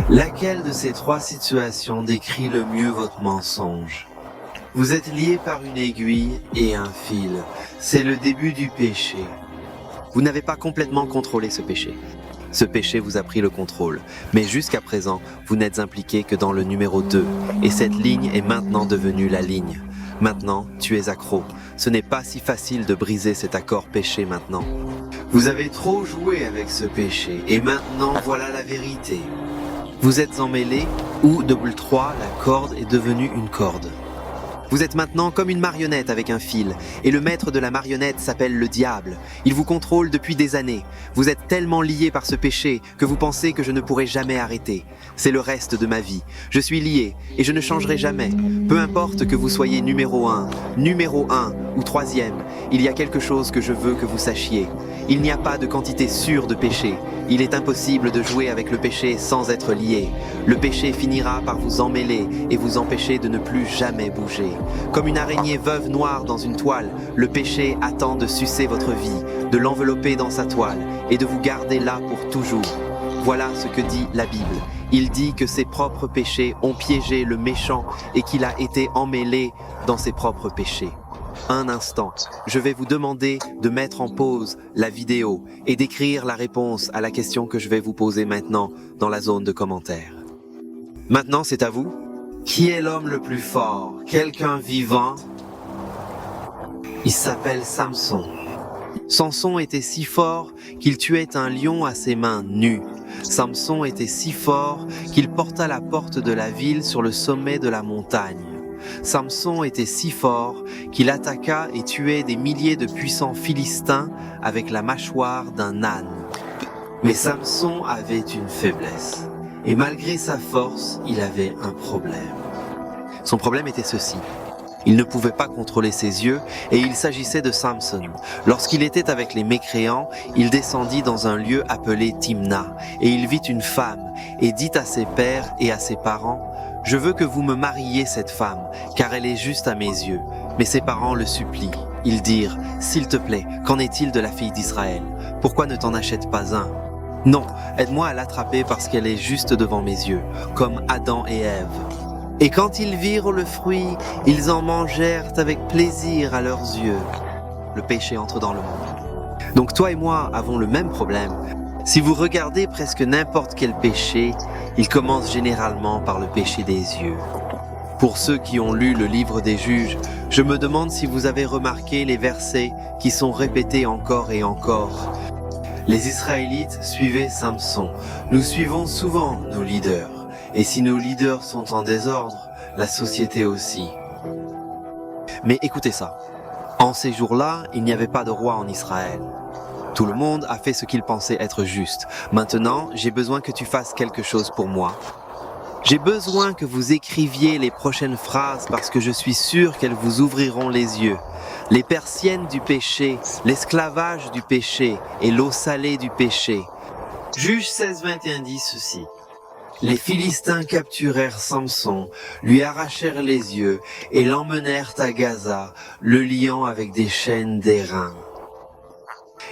Laquelle de ces trois situations décrit le mieux votre mensonge? Vous êtes lié par une aiguille et un fil. C'est le début du péché. Vous n'avez pas complètement contrôlé ce péché. Ce péché vous a pris le contrôle, mais jusqu'à présent, vous n'êtes impliqué que dans le numéro 2, et cette ligne est maintenant devenue la ligne. Maintenant, tu es accro. Ce n'est pas si facile de briser cet accord péché maintenant. Vous avez trop joué avec ce péché, et maintenant voilà la vérité. Vous êtes emmêlé, ou 3, la corde est devenue une corde. Vous êtes maintenant comme une marionnette avec un fil, et le maître de la marionnette s'appelle le diable. Il vous contrôle depuis des années. Vous êtes tellement lié par ce péché que vous pensez que je ne pourrai jamais arrêter. C'est le reste de ma vie. Je suis lié, et je ne changerai jamais. Peu importe que vous soyez numéro 1 ou 3e, il y a quelque chose que je veux que vous sachiez. Il n'y a pas de quantité sûre de péché. Il est impossible de jouer avec le péché sans être lié. Le péché finira par vous emmêler et vous empêcher de ne plus jamais bouger. Comme une araignée veuve noire dans une toile, le péché attend de sucer votre vie, de l'envelopper dans sa toile et de vous garder là pour toujours. Voilà ce que dit la Bible. Il dit que ses propres péchés ont piégé le méchant et qu'il a été emmêlé dans ses propres péchés. Un instant, je vais vous demander de mettre en pause la vidéo et d'écrire la réponse à la question que je vais vous poser maintenant dans la zone de commentaires. Maintenant, c'est à vous. Qui est l'homme le plus fort? Quelqu'un vivant? Il s'appelle Samson. Samson était si fort qu'il tuait un lion à ses mains nues. Samson était si fort qu'il porta la porte de la ville sur le sommet de la montagne. Samson était si fort qu'il attaqua et tuait des milliers de puissants Philistins avec la mâchoire d'un âne. Mais Samson avait une faiblesse. Et malgré sa force, il avait un problème. Son problème était ceci. Il ne pouvait pas contrôler ses yeux et il s'agissait de Samson. Lorsqu'il était avec les mécréants, il descendit dans un lieu appelé Timna et il vit une femme et dit à ses pères et à ses parents « Je veux que vous me mariiez cette femme, car elle est juste à mes yeux. » Mais ses parents le supplient. Ils dirent « S'il te plaît, qu'en est-il de la fille d'Israël? Pourquoi ne t'en achètes pas un ?» Non, aide-moi à l'attraper parce qu'elle est juste devant mes yeux, comme Adam et Ève. Et quand ils virent le fruit, ils en mangèrent avec plaisir à leurs yeux. Le péché entre dans le monde. Donc toi et moi avons le même problème. Si vous regardez presque n'importe quel péché, il commence généralement par le péché des yeux. Pour ceux qui ont lu le livre des Juges, je me demande si vous avez remarqué les versets qui sont répétés encore et encore. Les Israélites suivaient Samson. Nous suivons souvent nos leaders. Et si nos leaders sont en désordre, la société aussi. Mais écoutez ça. En ces jours-là, il n'y avait pas de roi en Israël. Tout le monde a fait ce qu'il pensait être juste. Maintenant, j'ai besoin que tu fasses quelque chose pour moi. J'ai besoin que vous écriviez les prochaines phrases parce que je suis sûr qu'elles vous ouvriront les yeux. Les persiennes du péché, l'esclavage du péché et l'eau salée du péché. Juge 16-21 dit ceci. Les Philistins capturèrent Samson, lui arrachèrent les yeux et l'emmenèrent à Gaza, le liant avec des chaînes d'airain.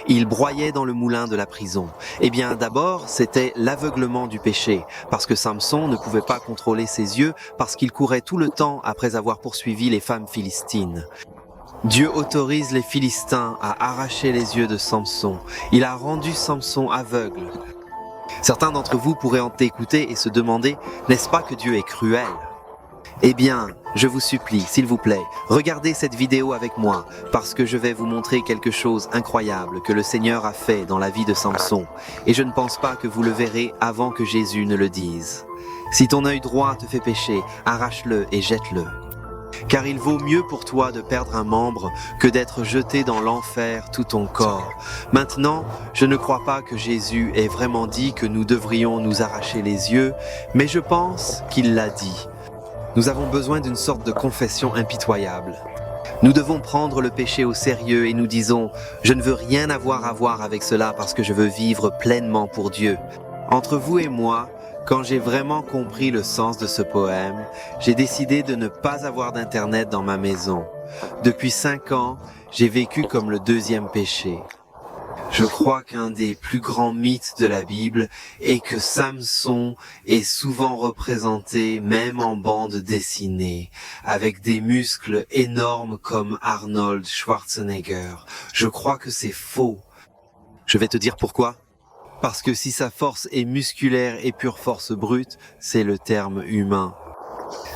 Il broyait dans le moulin de la prison. Eh bien, d'abord, c'était l'aveuglement du péché, parce que Samson ne pouvait pas contrôler ses yeux, parce qu'il courait tout le temps après avoir poursuivi les femmes philistines. Dieu autorise les Philistins à arracher les yeux de Samson. Il a rendu Samson aveugle. Certains d'entre vous pourraient en écouter et se demander, n'est-ce pas que Dieu est cruel? Eh bien, je vous supplie, s'il vous plaît, regardez cette vidéo avec moi, parce que je vais vous montrer quelque chose incroyable que le Seigneur a fait dans la vie de Samson, et je ne pense pas que vous le verrez avant que Jésus ne le dise. Si ton œil droit te fait pécher, arrache-le et jette-le. Car il vaut mieux pour toi de perdre un membre que d'être jeté dans l'enfer tout ton corps. Maintenant, je ne crois pas que Jésus ait vraiment dit que nous devrions nous arracher les yeux, mais je pense qu'il l'a dit. Nous avons besoin d'une sorte de confession impitoyable. Nous devons prendre le péché au sérieux et nous disons « Je ne veux rien avoir à voir avec cela parce que je veux vivre pleinement pour Dieu ». Entre vous et moi, quand j'ai vraiment compris le sens de ce poème, j'ai décidé de ne pas avoir d'internet dans ma maison. Depuis 5 ans, j'ai vécu comme le deuxième péché. Je crois qu'un des plus grands mythes de la Bible est que Samson est souvent représenté même en bande dessinée, avec des muscles énormes comme Arnold Schwarzenegger. Je crois que c'est faux. Je vais te dire pourquoi. Parce que si sa force est musculaire et pure force brute, c'est le terme humain.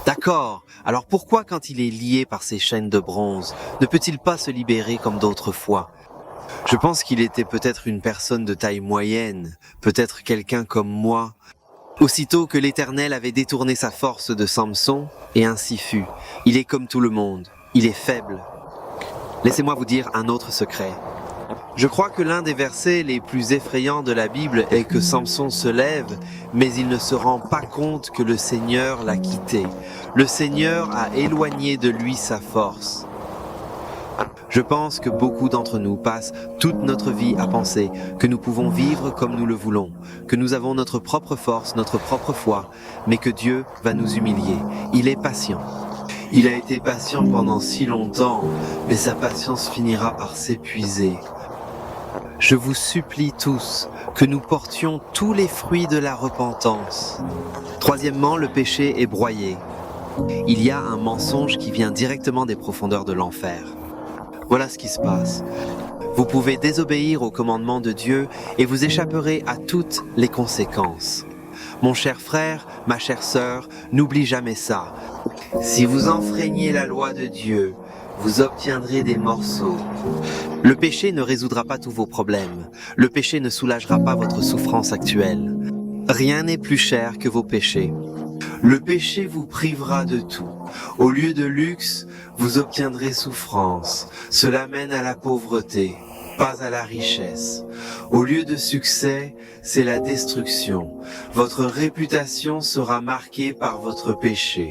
D'accord, alors pourquoi quand il est lié par ses chaînes de bronze, ne peut-il pas se libérer comme d'autres fois ? Je pense qu'il était peut-être une personne de taille moyenne, peut-être quelqu'un comme moi. Aussitôt que l'Éternel avait détourné sa force de Samson, et ainsi fut. Il est comme tout le monde, il est faible. Laissez-moi vous dire un autre secret. Je crois que l'un des versets les plus effrayants de la Bible est que Samson se lève, mais il ne se rend pas compte que le Seigneur l'a quitté. Le Seigneur a éloigné de lui sa force. Je pense que beaucoup d'entre nous passent toute notre vie à penser que nous pouvons vivre comme nous le voulons, que nous avons notre propre force, notre propre foi, mais que Dieu va nous humilier. Il est patient. Il a été patient pendant si longtemps, mais sa patience finira par s'épuiser. Je vous supplie tous que nous portions tous les fruits de la repentance. Troisièmement, le péché est broyé. Il y a un mensonge qui vient directement des profondeurs de l'enfer. Voilà ce qui se passe. Vous pouvez désobéir au commandement de Dieu et vous échapperez à toutes les conséquences. Mon cher frère, ma chère sœur, n'oublie jamais ça. Si vous enfreignez la loi de Dieu, vous obtiendrez des morceaux. Le péché ne résoudra pas tous vos problèmes. Le péché ne soulagera pas votre souffrance actuelle. Rien n'est plus cher que vos péchés. Le péché vous privera de tout. Au lieu de luxe, vous obtiendrez souffrance. Cela mène à la pauvreté, pas à la richesse. Au lieu de succès, c'est la destruction. Votre réputation sera marquée par votre péché.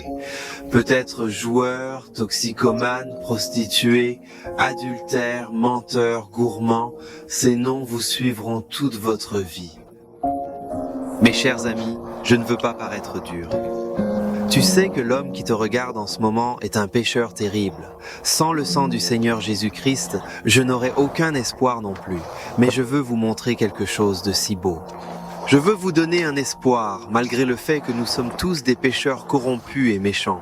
Peut-être joueur, toxicomane, prostituée, adultère, menteur, gourmand, ces noms vous suivront toute votre vie. Mes chers amis, je ne veux pas paraître dur. Tu sais que l'homme qui te regarde en ce moment est un pécheur terrible. Sans le sang du Seigneur Jésus-Christ, je n'aurai aucun espoir non plus. Mais je veux vous montrer quelque chose de si beau. Je veux vous donner un espoir, malgré le fait que nous sommes tous des pécheurs corrompus et méchants.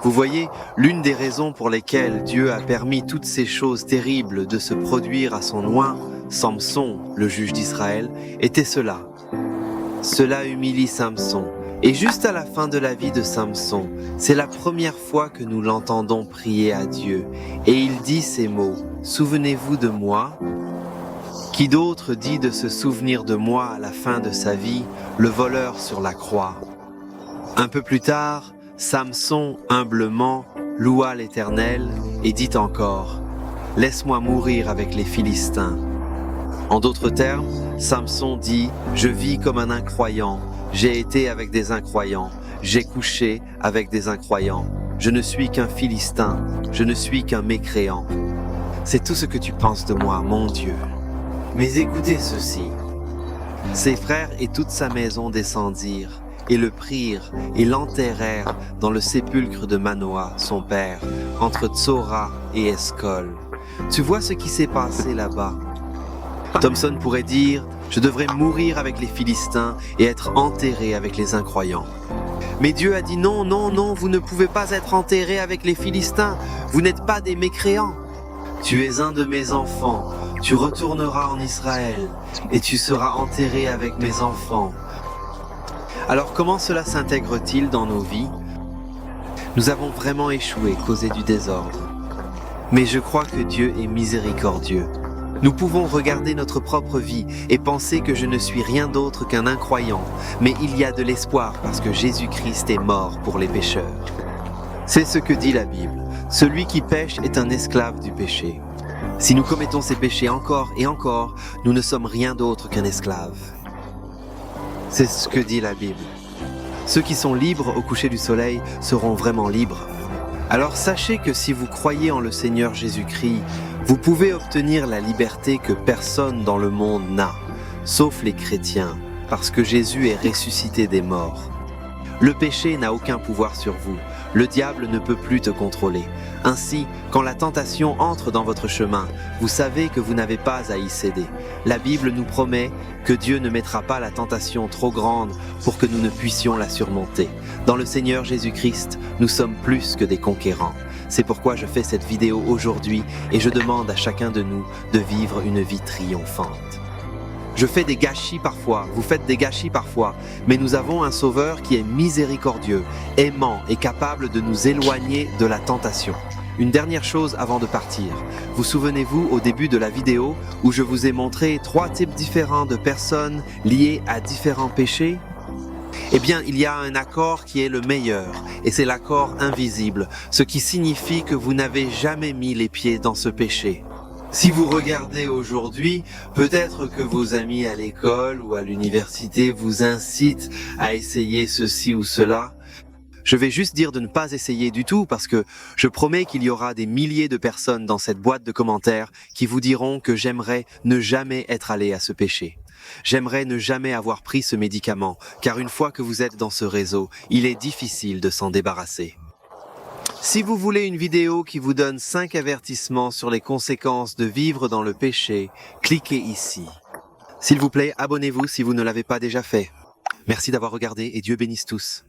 Vous voyez, l'une des raisons pour lesquelles Dieu a permis toutes ces choses terribles de se produire à son oint, Samson, le juge d'Israël, était cela. Cela humilie Samson. Et juste à la fin de la vie de Samson, c'est la première fois que nous l'entendons prier à Dieu. Et il dit ces mots, « Souvenez-vous de moi ». Qui d'autre dit de se souvenir de moi à la fin de sa vie, le voleur sur la croix. Un peu plus tard, Samson, humblement, loua l'Éternel et dit encore, « Laisse-moi mourir avec les Philistins ». En d'autres termes, Samson dit « Je vis comme un incroyant ». J'ai été avec des incroyants, j'ai couché avec des incroyants. Je ne suis qu'un Philistin, je ne suis qu'un mécréant. C'est tout ce que tu penses de moi, mon Dieu. Mais écoutez ceci. Ses frères et toute sa maison descendirent, et le prirent, et l'enterrèrent dans le sépulcre de Manoah, son père, entre Tsora et Escol. Tu vois ce qui s'est passé là-bas. Thomson pourrait dire « Je devrais mourir avec les Philistins et être enterré avec les incroyants. » Mais Dieu a dit « Non, non, non, vous ne pouvez pas être enterré avec les Philistins. Vous n'êtes pas des mécréants. Tu es un de mes enfants. Tu retourneras en Israël et tu seras enterré avec mes enfants. » Alors comment cela s'intègre-t-il dans nos vies? Nous avons vraiment échoué, causé du désordre. Mais je crois que Dieu est miséricordieux. Nous pouvons regarder notre propre vie et penser que je ne suis rien d'autre qu'un incroyant, mais il y a de l'espoir parce que Jésus-Christ est mort pour les pécheurs. C'est ce que dit la Bible. Celui qui pêche est un esclave du péché. Si nous commettons ces péchés encore et encore, nous ne sommes rien d'autre qu'un esclave. C'est ce que dit la Bible. Ceux qui sont libres au coucher du soleil seront vraiment libres. Alors sachez que si vous croyez en le Seigneur Jésus-Christ, vous pouvez obtenir la liberté que personne dans le monde n'a, sauf les chrétiens, parce que Jésus est ressuscité des morts. Le péché n'a aucun pouvoir sur vous. Le diable ne peut plus te contrôler. Ainsi, quand la tentation entre dans votre chemin, vous savez que vous n'avez pas à y céder. La Bible nous promet que Dieu ne mettra pas la tentation trop grande pour que nous ne puissions la surmonter. Dans le Seigneur Jésus-Christ, nous sommes plus que des conquérants. C'est pourquoi je fais cette vidéo aujourd'hui et je demande à chacun de nous de vivre une vie triomphante. Je fais des gâchis parfois, vous faites des gâchis parfois, mais nous avons un Sauveur qui est miséricordieux, aimant et capable de nous éloigner de la tentation. Une dernière chose avant de partir. Vous souvenez-vous au début de la vidéo où je vous ai montré 3 types différents de personnes liées à différents péchés ? Eh bien, il y a un accord qui est le meilleur, et c'est l'accord invisible, ce qui signifie que vous n'avez jamais mis les pieds dans ce péché. Si vous regardez aujourd'hui, peut-être que vos amis à l'école ou à l'université vous incitent à essayer ceci ou cela. Je vais juste dire de ne pas essayer du tout parce que je promets qu'il y aura des milliers de personnes dans cette boîte de commentaires qui vous diront que j'aimerais ne jamais être allé à ce péché. J'aimerais ne jamais avoir pris ce médicament, car une fois que vous êtes dans ce réseau, il est difficile de s'en débarrasser. Si vous voulez une vidéo qui vous donne 5 avertissements sur les conséquences de vivre dans le péché, cliquez ici. S'il vous plaît, abonnez-vous si vous ne l'avez pas déjà fait. Merci d'avoir regardé et Dieu bénisse tous.